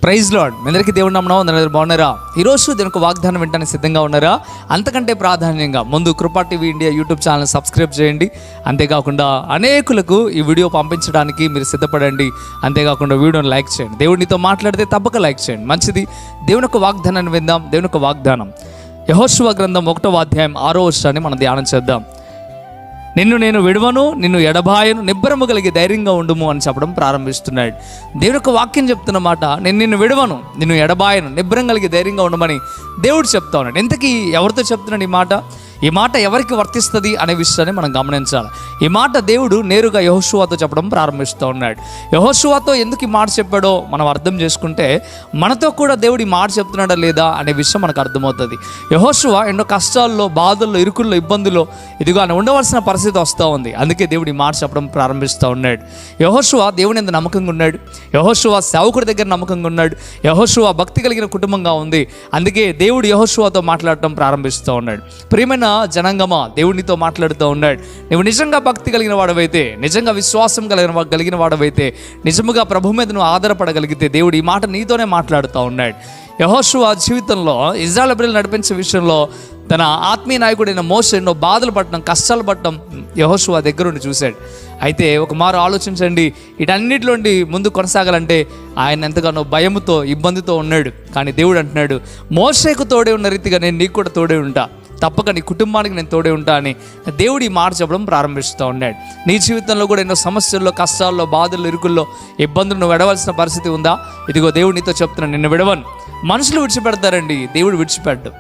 Praise lord. మీ అందరికీ దేవుని నామమున అందరూ బాగున్నారా? ఈరోజు దేవుని యొక్క వాగ్దానం వినడానికి సిద్ధంగా ఉన్నారా? అంతకంటే ప్రాధాన్యంగా ముందు కృపా TV India YouTube channel subscribe చేయండి. అంతేకాకుండా అనేకులకు ఈ వీడియో పంపించడానికి మీరు సిద్ధపడండి. అంతేకాకుండా వీడియోని లైక్ చేయండి. దేవుడు నీతో మాట్లాడితే తప్పక లైక్ చేయండి. మంచిది. దేవుని యొక్క వాగ్దానాన్ని విందాం. దేవుని యొక్క వాగ్దానం యెహోషువ గ్రంథం 1వ అధ్యాయం 6వ వచనాన్ని మనం ధ్యానం చేద్దాం. నిన్ను నేను విడువను, నిన్ను ఎడబాయను, నిబ్బరము కలిగి ధైర్యంగా ఉండుము అని చెప్పడం ప్రారంభిస్తున్నాడు. దేవుని యొక్క వాక్యం చెప్తున్న మాట, నేను నిన్ను విడువను, నిన్ను ఎడబాయను, నిబ్బరం కలిగి ధైర్యంగా ఉండమని దేవుడు చెప్తా ఉన్నాడు. ఇంతకీ ఎవరితో చెప్తున్నాడు ఈ మాట? ఈ మాట ఎవరికి వర్తిస్తుంది అనే విషయాన్ని మనం గమనించాలి. ఈ మాట దేవుడు నేరుగా యెహోషువతో చెప్పడం ప్రారంభిస్తూ ఉన్నాడు. యెహోషువతో ఎందుకు ఈ మాట చెప్పాడో మనం అర్థం చేసుకుంటే మనతో కూడా దేవుడు ఈ మాట చెప్తున్నాడా లేదా అనే విషయం మనకు అర్థమవుతుంది. యెహోషువ ఎన్నో కష్టాల్లో, బాధల్లో, ఇరుకుల్లో, ఇబ్బందుల్లో ఇదిగో ఆయన ఉండవలసిన పరిస్థితి వస్తూ ఉంది. అందుకే దేవుడు ఈ మాట చెప్పడం ప్రారంభిస్తూ ఉన్నాడు. యెహోషువ దేవుని ఎంత నమ్మకంగా ఉన్నాడు. యెహోషువ సేవకుడి దగ్గర నమ్మకంగా ఉన్నాడు. యెహోషువ భక్తి కలిగిన కుటుంబంగా ఉంది. అందుకే దేవుడు యెహోషువతో మాట్లాడటం ప్రారంభిస్తూ ఉన్నాడు. ప్రియమైన జనాంగమా, దేవునితో మాట్లాడుతూ ఉన్నాడు. నువ్వు నిజంగా భక్తి కలిగిన వాడవైతే, నిజంగా విశ్వాసం కలిగిన వాడవైతే, నిజముగా ప్రభు మీద నువ్వు ఆధారపడగలిగితే దేవుడు ఈ మాట నీతోనే మాట్లాడుతూ ఉన్నాడు. యెహోషువ జీవితంలో ఇశ్రాయేలు ప్రజలు నడిపించే విషయంలో తన ఆత్మీయ నాయకుడైన మోషే ఎన్నో బాధలు పడటం, కష్టాలు పడటం యెహోషువ దగ్గరుండి చూశాడు. అయితే ఒక మారు ఆలోచించండి, వీటన్నిటిలోండి ముందు కొనసాగాలంటే ఆయన ఎంతగానో భయముతో, ఇబ్బందితో ఉన్నాడు. కానీ దేవుడు అంటున్నాడు, మోషేకు తోడే ఉన్న రీతిగా నేను నీకు కూడా తోడే ఉంటా, తప్పక నీ కుటుంబానికి నేను తోడే ఉంటా అని దేవుడు ఈ మాట చెప్పడం ప్రారంభిస్తూ ఉన్నాడు. నీ జీవితంలో కూడా ఎన్నో సమస్యల్లో, కష్టాల్లో, బాధల్లో, ఇరుకుల్లో, ఇబ్బందులు నువ్వు విడవలసిన పరిస్థితి ఉందా? ఇదిగో దేవుడు నీతో చెప్తున్నాను, నిన్ను విడవను. మనుషులు విడిచిపెడతారండి, దేవుడు విడిచిపెట్టు.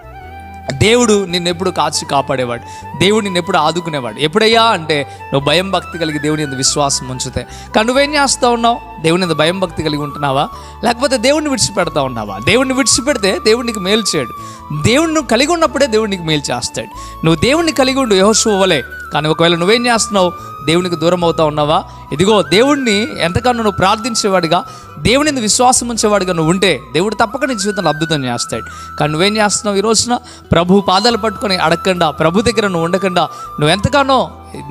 దేవుడు నిన్నెప్పుడు కాపాడేవాడు. దేవుడు నిన్నెప్పుడు ఆదుకునేవాడు. ఎప్పుడయ్యా అంటే నువ్వు భయం భక్తి కలిగి దేవుని యందు విశ్వాసం ఉంచితే. కానీ నువ్వేం చేస్తూ ఉన్నావు? దేవుని యందు భయం భక్తి కలిగి ఉంటున్నావా? లేకపోతే దేవుడిని విడిచిపెడతా ఉన్నావా? దేవుడిని విడిచిపెడితే దేవుడు నీకు మేలు చేయడు. దేవుడిని కలిగి ఉన్నప్పుడే దేవుడు నీకు మేలు చేస్తాడు. నువ్వు దేవుడిని కలిగి ఉండు యెహోషువ వలె. కానీ ఒకవేళ నువ్వేం చేస్తున్నావు? దేవునికి దూరం అవుతా ఉన్నావా? ఇదిగో దేవుణ్ణి ఎంతగానో నువ్వు ప్రార్థించేవాడిగా, దేవుని విశ్వాసం ఉంచేవాడిగా నువ్వు ఉంటే దేవుడు తప్పక నీ జీవితంలో అద్భుతం చేస్తాడు. కానీ నువ్వేం చేస్తున్నావు? ఈ రోజున ప్రభు పాదాలు పట్టుకొని అడగకుండా, ప్రభు దగ్గర నువ్వు ఉండకుండా, నువ్వు ఎంతగానో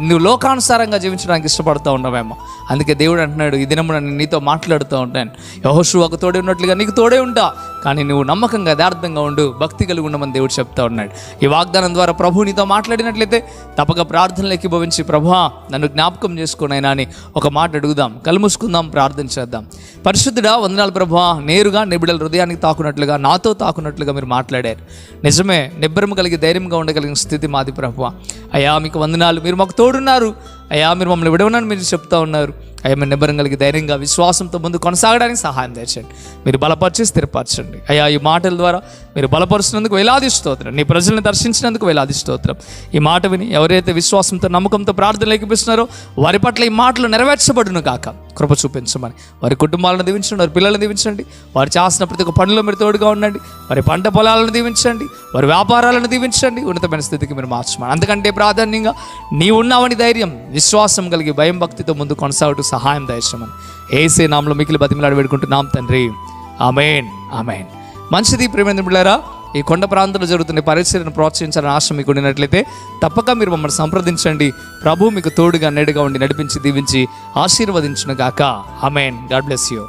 నువ్వు లోకానుసారంగా జీవించడానికి ఇష్టపడుతూ ఉన్నావేమో. అందుకే దేవుడు అంటున్నాడు, ఈ దినము నేను నీతో మాట్లాడుతూ ఉంటాను. యెహోషువకు తోడే ఉన్నట్లుగా నీకు తోడే ఉంటా, కానీ నువ్వు నమ్మకంగా, యథార్థంగా ఉండు, భక్తి కలిగి ఉండమని దేవుడు చెప్తా ఉన్నాడు. ఈ వాగ్దానం ద్వారా ప్రభు నీతో మాట్లాడినట్లయితే తప్పక ప్రార్థనలు ఏకీభవించి, ప్రభువా నన్ను జ్ఞాపకం చేసుకోనైనా అని ఒక మాట అడుగుదాం. కళ్ళు మూసుకుందాం, ప్రార్థన చేద్దాం. పరిశుద్ధుడా, వందనాలు ప్రభువా, నేరుగా నీ బిడ్డల హృదయానికి తాకున్నట్లుగా, నాతో తాకున్నట్లుగా మీరు మాట్లాడారు. నిజమే, నిబ్బరం కలిగి ధైర్యంగా ఉండగలిగిన స్థితి మాది ప్రభువా. అయ్యా మీకు వందనాలు, మీరు మాకు తోడున్నారు. అయ్యా మీరు మమ్మల్ని విడవనని మీరు చెప్తా ఉన్నారు. అయ్యా మీరు నిబ్బరం కలిగి ధైర్యంగా, విశ్వాసంతో ముందు కొనసాగడానికి సహాయం తెచ్చండి. మీరు బలపరిచి స్థిరపరచండి. అయ్యా ఈ మాటల ద్వారా మీరు బలపరుచినందుకు వేలాది స్తోత్రం, నీ ప్రజల్ని దర్శించినందుకు వేలాది స్తోత్రం. ఈ మాట విని ఎవరైతే విశ్వాసంతో, నమ్మకంతో ప్రార్థనలు ఏకీపిస్తున్నారో వారి పట్ల ఈ మాటలు నెరవేర్చబడును కాక కృప చూపించమని, వారి కుటుంబాలను దీవించండి, వారి పిల్లలను దీవించండి, వారు చేసిన ప్రతి ఒక్క పనుల్లో మీరు తోడుగా ఉండండి, వారి పంట పొలాలను దీవించండి, వారి వ్యాపారాలను దీవించండి, ఉన్నతమైన స్థితికి మీరు మార్చమని. అంతకంటే ప్రాధాన్యంగా నీ ఉన్నావని ధైర్యం, విశ్వాసం కలిగి భయం భక్తితో ముందు కొనసాగుతూ సహాయం దయచేయమని యేసే నామములో మిక్కిలి బతిమలాడి వేడుకుంటున్నాం తండ్రి. ఆమేన్, ఆమేన్. మంచిది. ప్రియమైన బిడ్డలారా, ఈ కొండ ప్రాంతంలో జరుగుతున్న పరిచర్యను ప్రోత్సహించాలని ఆశ మీకు ఉండినట్లయితే తప్పక మీరు మమ్మల్ని సంప్రదించండి. ప్రభు మీకు తోడుగా, నేడుగా ఉండి నడిపించి, దీవించి, ఆశీర్వదించును గాక. ఆమేన్. God bless you.